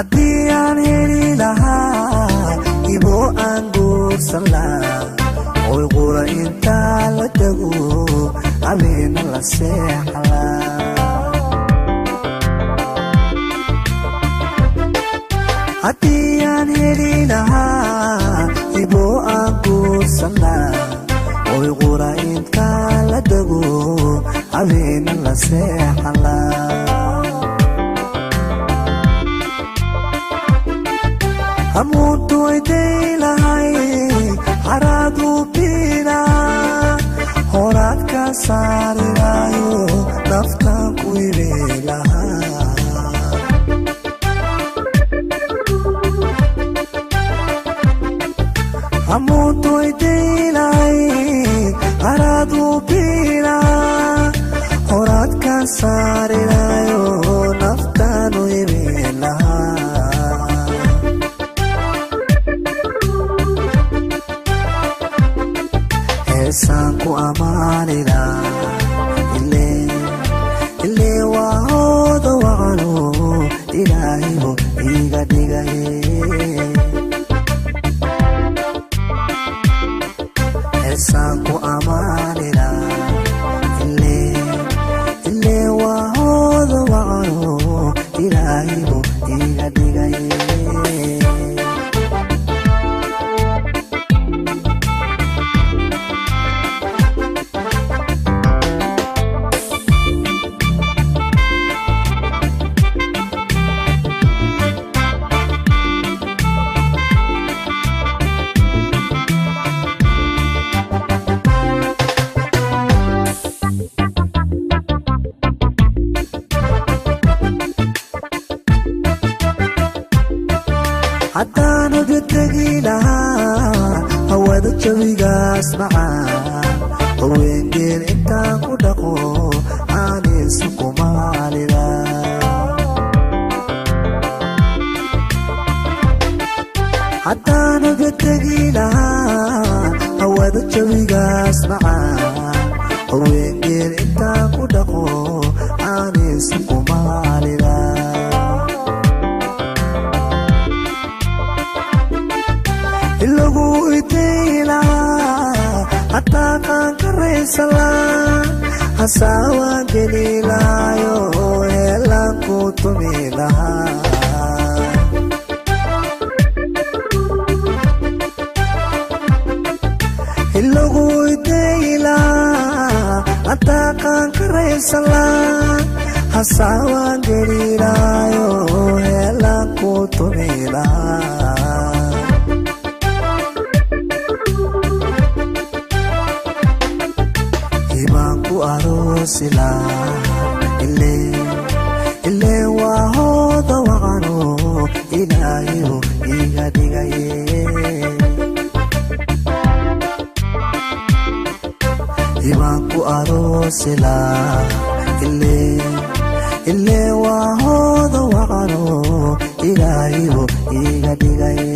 haddii aan heli lahaa ibo aan guursan lahaa oy qura intaa la dego abeena la seexlaa haddii aan heli lahaa ibo aan guursan lahaa oy qura intaa la dego abeena la seexlaa amuuntu ayday lahay haraadu biina horaad ka saarinaayo naftaan ku ibe lahaa amuuntu ayday lahay haraadu biina horaad ka saarinaayo naftaan u ibe lahaa heesaan ku ammaanina ilee waa hooda wacano ilaahibo iga dhigaye heesaan ku ammaanina ilee waa hooda wacano ilaahibo iga dhigaye haddaan uga tegi lahaa hawada jawigaas macaan haweengeel intaan ku dhaqo aanaysu kumaalida haddaan uga tegi lahaa hawada jawigaas macaan haweengeel intaan ku dhaqo aanaysu kumaalida ilagu itaylahaa hataa qaan karaysalaa hasaawaan geli lahaayo heelaan ku tumi lahaa ilagu itaylahaa hataa qaan karaysalaa hasaawaan geli lahaayo heelaan ku tumi lahaa arosila ilee waa hooda wacano ilaahibo iga dhigaye ibaan ku arosila ilee waa hooda wacano ilaahibo iga dhigaye